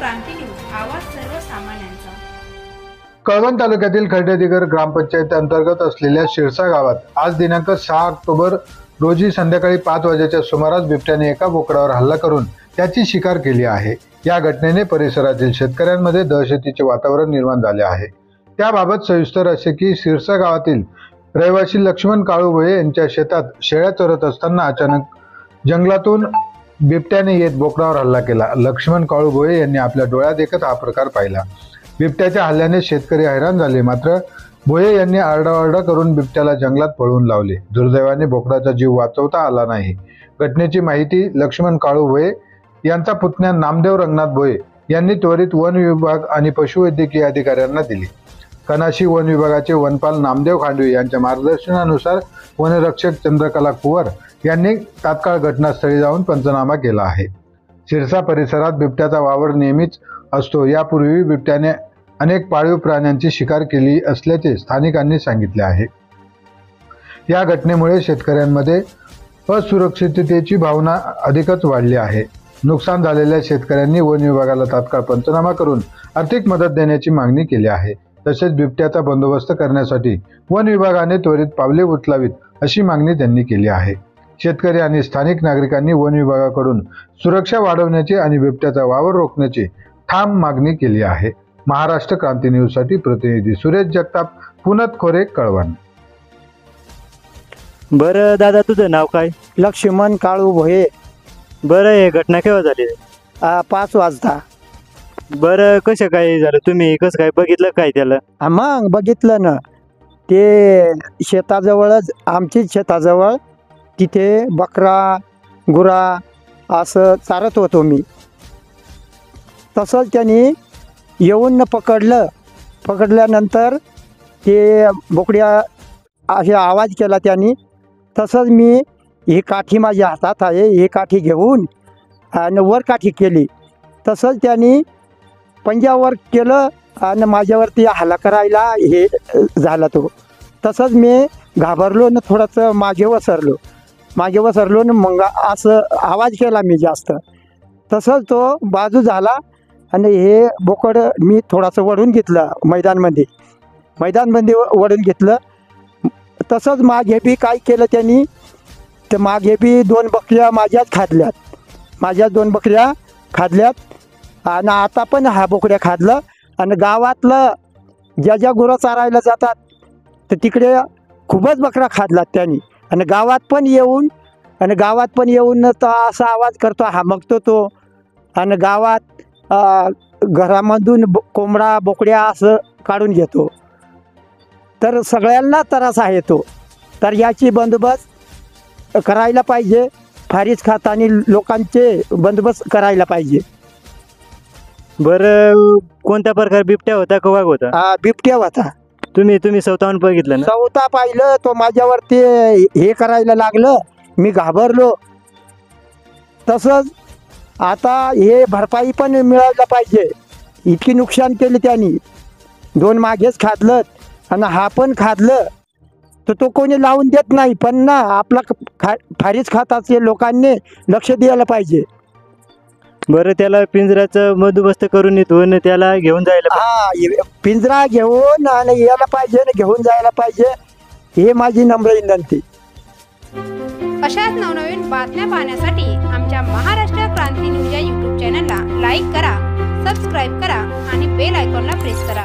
क्रांती news, आवाज सर्वसामान्यांचा। कळवण तालुक्यातील खर्डेदिगर ग्रामपंचायत अंतर्गत असलेल्या शिरसा गावात आज दिनांक 6 ऑक्टोबर रोजी संध्याकाळी 5 वाजेच्या सुमारास बिबट्याने एका बोकडावर हल्ला करून त्याची शिकार केली आहे। या घटनेने परिसरातील शेतकऱ्यांमध्ये दहशतीचे वातावरण निर्माण झाले आहे। त्याबाबत सविस्तर असे की शिरसा गावातील रहिवासी लक्ष्मण काळू भोये यांच्या शेतात शेळ्या चरत असताना अचानक जंगलातून बिबट्याने येत बोकडावर हल्ला केला। लक्ष्मण काळू भोये यांनी आपल्या डोळ्यात देखत हा प्रकार पाहिला। बिबट्याच्या हल्ल्याने शेतकरी हैराण झाले, मात्र भोये यांनी आरडाओरडा करून बिबट्याला जंगलात पळवून लावले। दुर्दैवाने बोकडाचा जीव वाचवता आला नाही। घटनेची माहिती लक्ष्मण काळू भोये यांचा पुतण्या नामदेव रंगनाथ भोये यांनी त्वरित वन विभाग आणि पशुवैद्यकीय अधिकाऱ्यांना दिली। कनाशी वन विभागाचे वनपाल नामदेव खांडवे यांच्या मार्गदर्शनानुसार वनरक्षक चंद्रकला कुवर यांनी तात्काळ घटनास्थळी जाऊन पंचनामा केला आहे। शिरसा परिसरात बिबट्याचा वावर नेहमीच असतो। यापूर्वी बिबट्याने अनेक पाळीव प्राण्यांची शिकार केली असल्याचे स्थानिकांनी सांगितले आहे। या घटनेमुळे शेतकऱ्यांमध्ये असुरक्षिततेची भावना अधिकच वाढली आहे। नुकसान झालेल्या शेतकऱ्यांनी वन विभागाला तात्काळ पंचनामा करून आर्थिक मदत देण्याची मागणी केली आहे। तसेच बिबट्याचा बंदोबस्त करण्यासाठी वन विभागाने त्वरित पावले उचलावीत अशी मागणी त्यांनी केली आहे। शेतकरी आणि स्थानिक नागरिकांनी वन विभागाकडून सुरक्षा वाढवण्याची आणि बिबट्याचा वावर रोखण्याची ठाम मागणी केली आहे। महाराष्ट्र क्रांती न्यूज साठी प्रतिनिधी सुरेश जगताप, पुनत खोरे, कळवण। बरं दादा, तुझं नाव काय? लक्ष्मण काळू भोये। बरं, हे घटना केव्हा झाली? 5 वाजता। बरं, कसं काय झालं? तुम्ही कसं काय बघितलं काय त्याला? मग बघितलं ना, ते शेताजवळच, आमची शेताजवळ तिथे बकरा गुरा असं चारत होतो मी। तसंच त्यांनी येऊन पकडल्यानंतर ते बोकड्या असे आवाज केला त्यांनी। तसंच मी ही काठी माझ्या हातात आहे, ही काठी घेऊन आणि वर काठी केली। तसंच त्यांनी पंजावर केलं आणि माझ्यावरती हल्ला करायला हे झाला तो। तसंच मी घाबरलो ना, थोडंसं मागे वसरलो ना, मग असं आवाज केला मी जास्त। तसंच तो बाजू झाला आणि हे बोकड मी थोडंसं वळून घेतलं मैदानमध्ये वळून घेतलं। तसंच मागे बी काय केलं त्यांनी, तर मागे बी 2 बकऱ्या माझ्याच खाल्ल्यात आणि आता पण हा बोकड्या खाल्लं। आणि गावातलं ज्या गुरं चारायला जातात तर तिकडे खूपच बकरा खाल्लात त्यांनी। आणि गावात पण येऊन तर असा आवाज करतो, हामकतो तो। आणि गावात घरामधून कोंबडा बोकड्या असं काढून घेतो। तर सगळ्यांना त्रास आहे तो। तर याची बंदोबस्त करायला पाहिजे, फारीच खातानी लोकांचे बंदोबस्त करायला पाहिजे। बरं, कोणत्या प्रकार बिबट्या होता का वाघ होता? बिबट्या होता। तुम्ही स्वतःहून बघितलं ना? स्वतः पाहिलं, तो माझ्यावरती हे करायला लागलं, मी घाबरलो। तसंच आता हे भरपाई पण मिळायला पाहिजे। इतकी नुकसान केली त्यांनी, 2 मागेच खाल्लं आणि हा पण खाल्लं, तर तो कोणी लावून देत नाही। पण ना, आपला फारीच खाताचे लोकांनी लक्ष द्यायला पाहिजे। बरं, त्याला पिंजऱ्याचं बंदोबस्त करून इथून त्याला घेऊन जायला पिंजरा घेऊन आणि यायला पाहिजे, घेऊन जायला पाहिजे, हे माझी नम्र विनंती। अशाच नवनवीन बातम्या पाहण्यासाठी आमच्या महाराष्ट्र क्रांती न्यूज या YouTube चॅनलला लाईक करा, सबस्क्राईब करा आणि बेल आयकॉनला प्रेस करा।